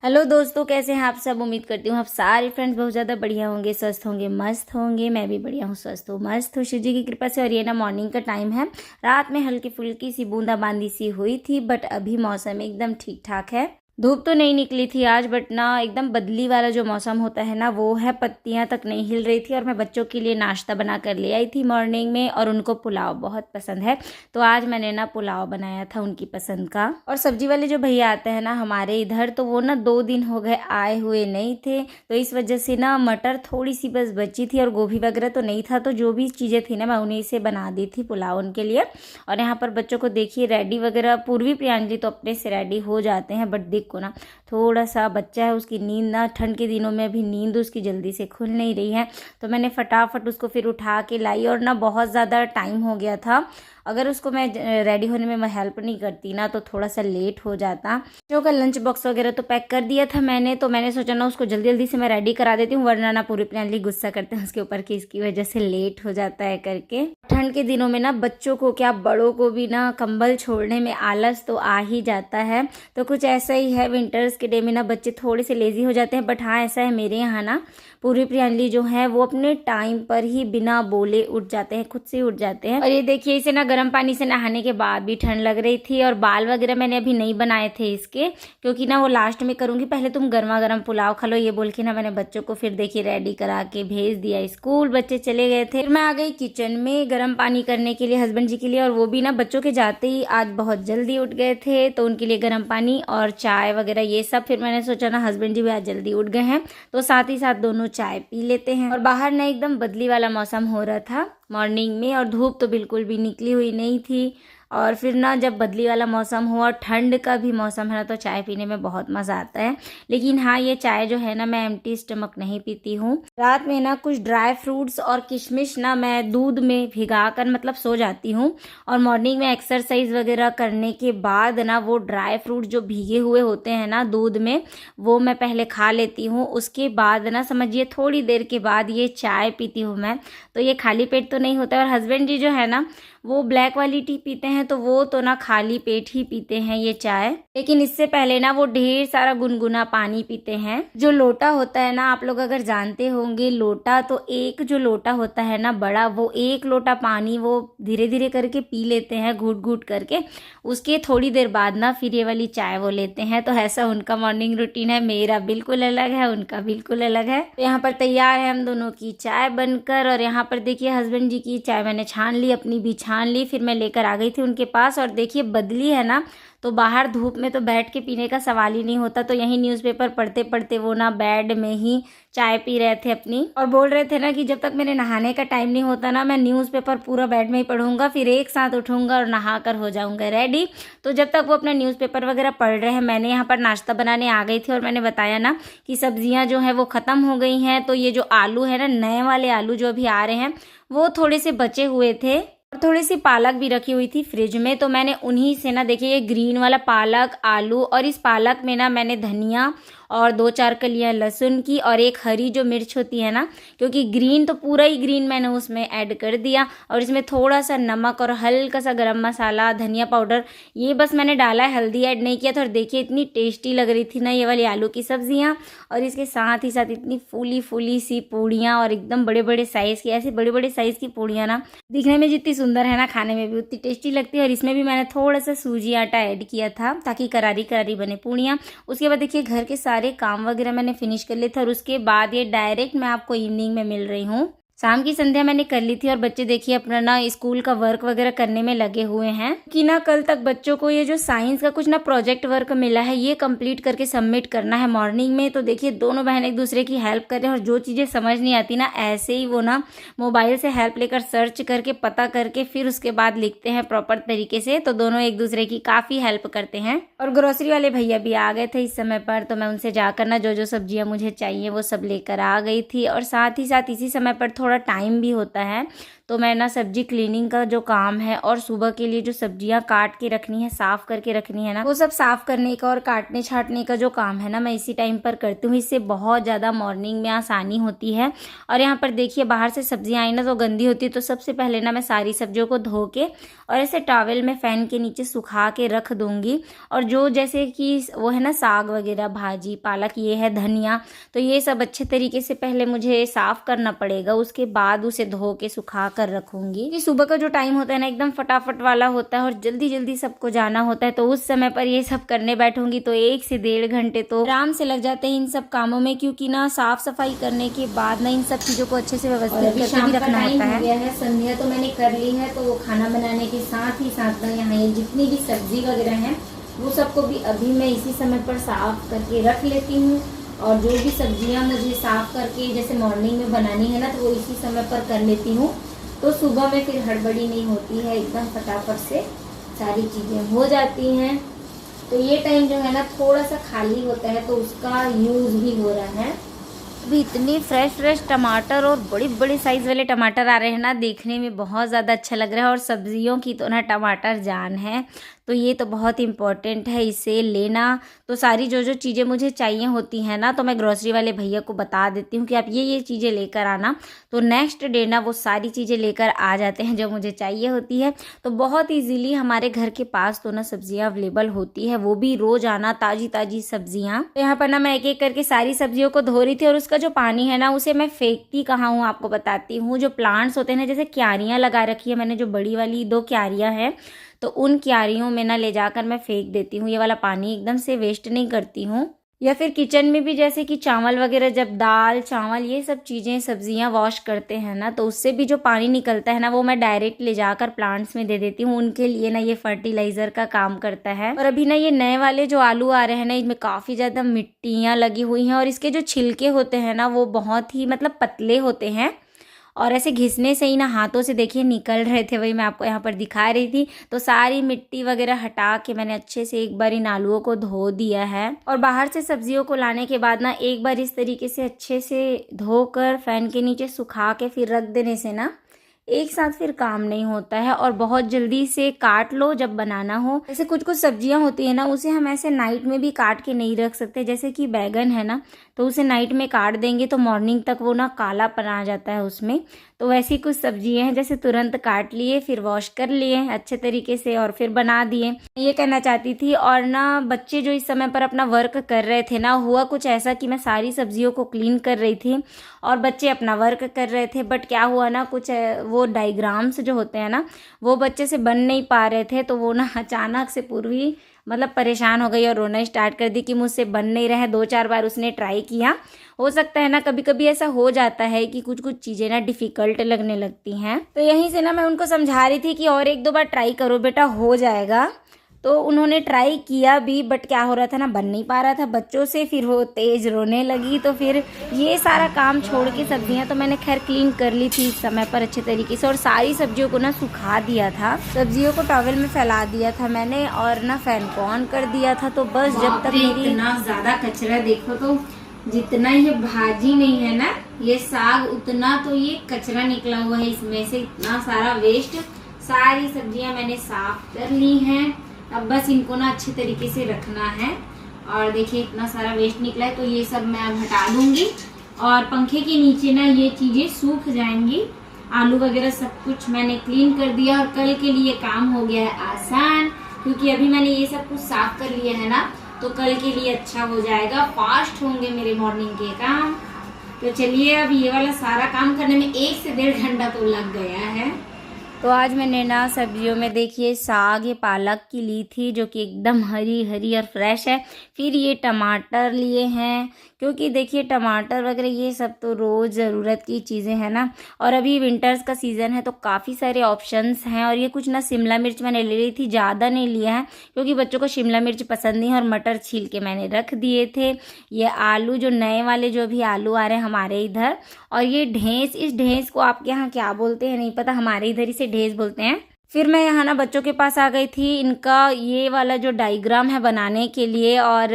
Hello दोस्तों, कैसे हैं आप सब। उम्मीद करती हूँ आप सारे फ्रेंड्स बहुत ज़्यादा बढ़िया होंगे, स्वस्थ होंगे, मस्त होंगे। मैं भी बढ़िया हूँ, स्वस्थ हूँ, मस्त हूँ शिव जी की कृपा से। और ये ना मॉर्निंग का टाइम है। रात में हल्की फुल्की सी बूंदाबांदी सी हुई थी, बट अभी मौसम एकदम ठीक ठाक है। धूप तो नहीं निकली थी आज, बट ना एकदम बदली वाला जो मौसम होता है ना वो है। पत्तियां तक नहीं हिल रही थी। और मैं बच्चों के लिए नाश्ता बना कर ले आई थी मॉर्निंग में, और उनको पुलाव बहुत पसंद है। तो आज मैंने ना पुलाव बनाया था उनकी पसंद का। और सब्जी वाले जो भैया आते हैं ना हमारे इधर, तो वो ना 2 दिन हो गए आए हुए नहीं थे। तो इस वजह से ना मटर थोड़ी सी बस बची थी, और गोभी वगैरह तो नहीं था। तो जो भी चीज़ें थी ना मैं उन्हीं से बना दी थी पुलाव उनके लिए। और यहाँ पर बच्चों को देखिए रेडी वगैरह, पूर्वी प्रियांजलि तो अपने से रेडी हो जाते हैं, बट दिक को ना थोड़ा सा बच्चा है, उसकी नींद ना ठंड के दिनों में अभी नींद उसकी जल्दी से खुल नहीं रही है। तो मैंने फटाफट उसको फिर उठा के लाई, और ना बहुत ज़्यादा टाइम हो गया था। अगर उसको मैं रेडी होने में मैं हेल्प नहीं करती ना तो थोड़ा सा लेट हो जाता। जो का लंच बॉक्स वगैरह तो पैक कर दिया था मैंने, तो मैंने सोचा ना उसको जल्दी जल्दी से मैं रेडी करा देती हूँ, वरना ना पूरी प्लानली गुस्सा करते हैं उसके ऊपर कि इसकी वजह से लेट हो जाता है करके। ठंड के दिनों में ना बच्चों को क्या बड़ों को भी ना कंबल छोड़ने में आलस तो आ ही जाता है। तो कुछ ऐसा ही है, विंटर्स के डे में ना बच्चे थोड़े से लेजी हो जाते हैं। बट हाँ, ऐसा है मेरे यहाँ ना पूरी प्रियांजलि जो है वो अपने टाइम पर ही बिना बोले उठ जाते हैं, खुद से उठ जाते हैं। और ये देखिए, इसे ना गर्म पानी से नहाने के बाद भी ठंड लग रही थी। और बाल वगैरह मैंने अभी नहीं बनाए थे इसके, क्योंकि ना वो लास्ट में करूंगी। पहले तुम गर्मा गर्म पुलाव खा लो, ये बोल के ना मैंने बच्चों को फिर देखिए रेडी करा के भेज दिया स्कूल। बच्चे चले गए थे, फिर मैं आ गई किचन में गर्म पानी करने के लिए हस्बैंड जी के लिए। और वो भी ना बच्चों के जाते ही आज बहुत जल्दी उठ गए थे, तो उनके लिए गर्म पानी और चाय वगैरह ये सब। फिर मैंने सोचा ना हस्बैंड जी भी आज जल्दी उठ गए हैं, तो साथ ही साथ दोनों चाय पी लेते हैं। और बाहर ना एकदम बदली वाला मौसम हो रहा था मॉर्निंग में, और धूप तो बिल्कुल भी निकली हुई नहीं थी। और फिर ना जब बदली वाला मौसम हो और ठंड का भी मौसम है ना, तो चाय पीने में बहुत मज़ा आता है। लेकिन हाँ, ये चाय जो है ना मैं एम्प्टी स्टमक नहीं पीती हूँ। रात में ना कुछ ड्राई फ्रूट्स और किशमिश ना मैं दूध में भिगा कर मतलब सो जाती हूँ। और मॉर्निंग में एक्सरसाइज वगैरह करने के बाद ना वो ड्राई फ्रूट जो भीगे हुए होते हैं ना दूध में, वो मैं पहले खा लेती हूँ। उसके बाद ना समझिए थोड़ी देर के बाद ये चाय पीती हूँ मैं। तो ये खाली पेट तो नहीं होता। और हस्बैंड जी जो है ना वो ब्लैक वाली टी पीते हैं, तो वो तो ना खाली पेट ही पीते हैं ये चाय। लेकिन इससे पहले ना वो ढेर सारा गुनगुना पानी पीते हैं। जो लोटा होता है ना, आप लोग अगर जानते होंगे लोटा, तो एक जो लोटा होता है ना बड़ा, वो एक लोटा पानी वो धीरे धीरे करके पी लेते हैं, घूट घूट करके। उसके थोड़ी देर बाद ना फिर ये वाली चाय वो लेते हैं। तो ऐसा उनका मॉर्निंग रूटीन है। मेरा बिल्कुल अलग है, उनका बिल्कुल अलग है। तो यहाँ पर तैयार है हम दोनों की चाय बनकर। और यहाँ पर देखिए हस्बैंड जी की चाय मैंने छान ली, अपनी भी छान ली। फिर मैं लेकर आ गई थी उनके पास। और देखिए बदली है ना, तो बाहर धूप में तो बैठ के पीने का सवाल ही नहीं होता। तो यही न्यूज़पेपर पढ़ते पढ़ते वो ना बेड में ही चाय पी रहे थे अपनी, और बोल रहे थे ना कि जब तक मेरे नहाने का टाइम नहीं होता ना मैं न्यूज़पेपर पूरा बेड में ही पढ़ूंगा, फिर एक साथ उठूंगा और नहा कर हो जाऊंगा रेडी। तो जब तक वो अपना न्यूज़पेपर वगैरह पढ़ रहे हैं, मैंने यहाँ पर नाश्ता बनाने आ गई थी। और मैंने बताया ना कि सब्जियाँ जो है वो ख़त्म हो गई हैं। तो ये जो आलू है ना, नए वाले आलू जो अभी आ रहे हैं, वो थोड़े से बचे हुए थे। और थोड़ी सी पालक भी रखी हुई थी फ्रिज में, तो मैंने उन्हीं से ना देखिए ये ग्रीन वाला पालक, आलू, और इस पालक में ना मैंने धनिया और 2-4 कलियां लहसुन की और एक हरी जो मिर्च होती है ना, क्योंकि ग्रीन तो पूरा ही ग्रीन मैंने उसमें ऐड कर दिया। और इसमें थोड़ा सा नमक और हल्का सा गरम मसाला, धनिया पाउडर, ये बस मैंने डाला है, हल्दी ऐड नहीं किया था। और देखिए इतनी टेस्टी लग रही थी ना ये वाली आलू की सब्जियाँ। और इसके साथ ही साथ इतनी फूली फूली सी पूड़ियाँ, और एकदम बड़े बड़े साइज़ की, ऐसी बड़े बड़े साइज़ की पूड़ियाँ ना दिखने में जितनी सुंदर है ना, खाने में भी उतनी टेस्टी लगती है। और इसमें भी मैंने थोड़ा सा सूजी आटा ऐड किया था ताकि करारी करारी बने पूड़ियाँ। उसके बाद देखिए घर के सारे काम वगैरह मैंने फिनिश कर लिए थे। और उसके बाद ये डायरेक्ट मैं आपको इवनिंग में मिल रही हूँ। शाम की संध्या मैंने कर ली थी। और बच्चे देखिए अपना ना स्कूल का वर्क वगैरह करने में लगे हुए हैं कि ना कल तक बच्चों को ये जो साइंस का कुछ ना प्रोजेक्ट वर्क मिला है, ये कंप्लीट करके सबमिट करना है मॉर्निंग में। तो देखिए दोनों बहन एक दूसरे की हेल्प कर रहे हैं। और जो चीज़ें समझ नहीं आती ना, ऐसे ही वो ना मोबाइल से हेल्प लेकर सर्च करके पता करके फिर उसके बाद लिखते हैं प्रॉपर तरीके से। तो दोनों एक दूसरे की काफ़ी हेल्प करते हैं। और ग्रोसरी वाले भैया भी आ गए थे इस समय पर, तो मैं उनसे जाकर ना जो जो सब्जियां मुझे चाहिए वो सब लेकर आ गई थी। और साथ ही साथ इसी समय पर थोड़ा टाइम भी होता है, तो मैं ना सब्जी क्लीनिंग का जो काम है और सुबह के लिए जो सब्जियां काट के रखनी है, साफ करके रखनी है ना, वो सब साफ करने का और काटने छाटने का जो काम है ना, मैं इसी टाइम पर करती हूँ। इससे बहुत ज़्यादा मॉर्निंग में आसानी होती है। और यहाँ पर देखिए बाहर से सब्जियां आई ना तो गंदी होती है, तो सबसे पहले ना मैं सारी सब्जियों को धो के और ऐसे टॉवेल में फैन के नीचे सुखा के रख दूंगी। और जो जैसे कि वो है ना साग वगैरह, भाजी, पालक, ये है धनिया, तो ये सब अच्छे तरीके से पहले मुझे साफ करना पड़ेगा, उसके बाद उसे धो के सुखा कर रखूंगी। ये सुबह का जो टाइम होता है ना एकदम फटाफट वाला होता है और जल्दी जल्दी सबको जाना होता है, तो उस समय पर ये सब करने बैठूंगी तो 1 से 1.5 घंटे तो आराम से लग जाते हैं इन सब कामों में, क्योंकि ना साफ सफाई करने के बाद ना इन सब चीजों को अच्छे से व्यवस्थित करके भी रखना होता है। संध्या तो मैंने कर ली है, तो वो खाना बनाने के साथ ही साथ ना यहाँ ये जितनी भी सब्जी वगैरह है वो सबको भी अभी मैं इसी समय पर साफ करके रख लेती हूँ। और जो भी सब्जियां मुझे साफ करके जैसे मॉर्निंग में बनानी है ना, तो वो इसी समय पर कर लेती हूँ, तो सुबह में फिर हड़बड़ी नहीं होती है, एकदम फटाफट से सारी चीज़ें हो जाती हैं। तो ये टाइम जो है ना थोड़ा सा खाली होता है, तो उसका यूज़ भी हो रहा है। अभी इतनी फ्रेश टमाटर और बड़ी बड़ी साइज़ वाले टमाटर आ रहे हैं ना, देखने में बहुत ज़्यादा अच्छा लग रहा है। और सब्जियों की तो ना टमाटर जान है, तो ये तो बहुत इम्पॉर्टेंट है इसे लेना। तो सारी जो जो चीज़ें मुझे चाहिए होती हैं ना, तो मैं ग्रोसरी वाले भैया को बता देती हूँ कि आप ये चीज़ें लेकर आना, तो नेक्स्ट डे ना वो सारी चीज़ें लेकर आ जाते हैं जो मुझे चाहिए होती है। तो बहुत ईजीली हमारे घर के पास तो ना सब्जियाँ अवेलेबल होती है, वो भी रोज़ाना ताज़ी सब्जियाँ। तो यहाँ पर ना मैं एक एक करके सारी सब्जियों को धो रही थी, और उसका जो पानी है ना उसे मैं फेंकती कहाँ हूँ आपको बताती हूँ। जो प्लांट्स होते हैं ना, जैसे क्यारियाँ लगा रखी है मैंने, जो बड़ी वाली 2 क्यारियाँ हैं, तो उन क्यारियों में ना ले जाकर मैं फेंक देती हूँ। ये वाला पानी एकदम से वेस्ट नहीं करती हूँ। या फिर किचन में भी जैसे कि चावल वगैरह, जब दाल चावल ये सब चीज़ें सब्जियां वॉश करते हैं ना, तो उससे भी जो पानी निकलता है ना, वो मैं डायरेक्ट ले जाकर प्लांट्स में दे देती हूँ। उनके लिए ना ये फर्टिलाइजर का काम करता है। और अभी ना ये नए वाले जो आलू आ रहे हैं ना, इनमें काफ़ी ज़्यादा मिट्टियाँ लगी हुई हैं, और इसके जो छिलके होते हैं ना वो बहुत ही मतलब पतले होते हैं, और ऐसे घिसने से ही ना हाथों से देखिए निकल रहे थे। वही मैं आपको यहाँ पर दिखा रही थी। तो सारी मिट्टी वगैरह हटा के मैंने अच्छे से एक बार इन आलूओं को धो दिया है। और बाहर से सब्जियों को लाने के बाद ना एक बार इस तरीके से अच्छे से धोकर फैन के नीचे सुखा के फिर रख देने से ना एक साथ फिर काम नहीं होता है, और बहुत जल्दी से काट लो जब बनाना हो। जैसे कुछ कुछ सब्जियां होती है ना, उसे हम ऐसे नाइट में भी काट के नहीं रख सकते। जैसे कि बैगन है ना, तो उसे नाइट में काट देंगे तो मॉर्निंग तक वो ना कालापन आ जाता है उसमें। तो वैसी कुछ सब्जियां हैं जैसे तुरंत काट लिए, फिर वॉश कर लिए अच्छे तरीके से और फिर बना दिए, ये कहना चाहती थी। और ना बच्चे जो इस समय पर अपना वर्क कर रहे थे ना, हुआ कुछ ऐसा कि मैं सारी सब्जियों को क्लीन कर रही थी और बच्चे अपना वर्क कर रहे थे, बट क्या हुआ ना, कुछ वो डायग्राम्स जो होते हैं ना वो बच्चे से बन नहीं पा रहे थे। तो वो ना अचानक से पूर्वी मतलब परेशान हो गई और रोना स्टार्ट कर दी कि मुझसे बन नहीं रहा है। 2-4 बार उसने ट्राई किया। हो सकता है ना कभी कभी ऐसा हो जाता है कि कुछ कुछ चीज़ें ना डिफ़िकल्ट लगने लगती हैं। तो यहीं से ना मैं उनको समझा रही थी कि और 1-2 बार ट्राई करो बेटा, हो जाएगा। तो उन्होंने ट्राई किया भी, बट क्या हो रहा था ना, बन नहीं पा रहा था बच्चों से। फिर वो तेज रोने लगी, तो फिर ये सारा काम छोड़ के सब्जियां तो मैंने खैर क्लीन कर ली थी इस समय पर अच्छे तरीके से, और सारी सब्जियों को ना सुखा दिया था। सब्जियों को टॉवेल में फैला दिया था मैंने, और ना फैन को ऑन कर दिया था। तो बस जब तक मेरी इतना ज़्यादा कचरा, देखो तो जितना ये भाजी नहीं है ना, ये साग, उतना तो ये कचरा निकला हुआ है इसमें से, इतना सारा वेस्ट। सारी सब्जियां मैंने साफ कर ली हैं, अब बस इनको ना अच्छे तरीके से रखना है। और देखिए इतना सारा वेस्ट निकला है, तो ये सब मैं अब हटा दूंगी और पंखे के नीचे ना ये चीजें सूख जाएंगी। आलू वगैरह सब कुछ मैंने क्लीन कर दिया, और कल के लिए काम हो गया है आसान, क्योंकि अभी मैंने ये सब कुछ साफ कर लिया है ना, तो कल के लिए अच्छा हो जाएगा, फास्ट होंगे मेरे मॉर्निंग के काम। तो चलिए अब ये वाला सारा काम करने में 1 से 1.5 घंटा तो लग गया है। तो आज मैंने ना सब्जियों में देखिए साग ये पालक की ली थी, जो कि एकदम हरी हरी और फ्रेश है। फिर ये टमाटर लिए हैं, क्योंकि देखिए टमाटर वगैरह ये सब तो रोज़ ज़रूरत की चीज़ें हैं ना, और अभी विंटर्स का सीज़न है तो काफ़ी सारे ऑप्शंस हैं। और ये कुछ ना शिमला मिर्च मैंने ले ली थी, ज़्यादा नहीं लिया है क्योंकि बच्चों को शिमला मिर्च पसंद नहीं है, और मटर छील के मैंने रख दिए थे। ये आलू, जो नए वाले जो भी आलू आ रहे हैं हमारे इधर, और ये ढेंस, इस ढेंस को आपके यहाँ क्या बोलते हैं नहीं पता, हमारे इधर इसे ढेंस बोलते हैं। फिर मैं यहाँ ना बच्चों के पास आ गई थी इनका ये वाला जो डायग्राम है बनाने के लिए, और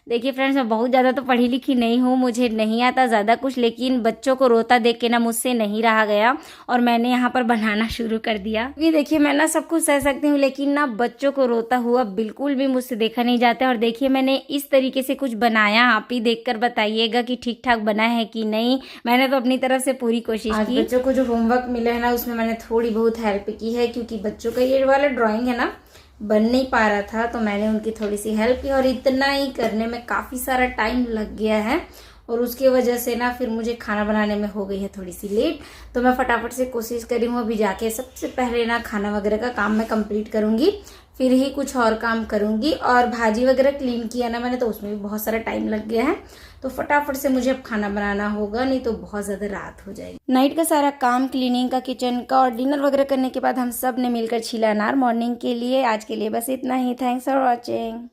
देखिए फ्रेंड्स, मैं बहुत ज़्यादा तो पढ़ी लिखी नहीं हूँ, मुझे नहीं आता ज़्यादा कुछ, लेकिन बच्चों को रोता देख के ना मुझसे नहीं रहा गया और मैंने यहाँ पर बनाना शुरू कर दिया। ये देखिए, मैं ना सब कुछ सह सकती हूँ, लेकिन ना बच्चों को रोता हुआ बिल्कुल भी मुझसे देखा नहीं जाता। और देखिए, मैंने इस तरीके से कुछ बनाया, आप ही देखकर बताइएगा कि ठीक ठाक बना है कि नहीं। मैंने तो अपनी तरफ से पूरी कोशिश की। बच्चों को जो होमवर्क मिला है ना, उसमें मैंने थोड़ी बहुत हेल्प की है, क्योंकि बच्चों का ये वाला ड्राइंग है ना बन नहीं पा रहा था, तो मैंने उनकी थोड़ी सी हेल्प की। और इतना ही करने में काफ़ी सारा टाइम लग गया है और उसकी वजह से ना फिर मुझे खाना बनाने में हो गई है थोड़ी सी लेट। तो मैं फटाफट से कोशिश करी हूँ अभी जाके सबसे पहले ना खाना वगैरह का काम मैं कंप्लीट करूँगी, फिर ही कुछ और काम करूँगी। और भाजी वगैरह क्लीन किया ना मैंने, तो उसमें भी बहुत सारा टाइम लग गया है। तो फटाफट से मुझे अब खाना बनाना होगा, नहीं तो बहुत ज़्यादा रात हो जाएगी। नाइट का सारा काम, क्लीनिंग का, किचन का और डिनर वगैरह करने के बाद हम सब ने मिलकर छीला अनार मॉर्निंग के लिए। आज के लिए बस इतना ही। Thanks for watching.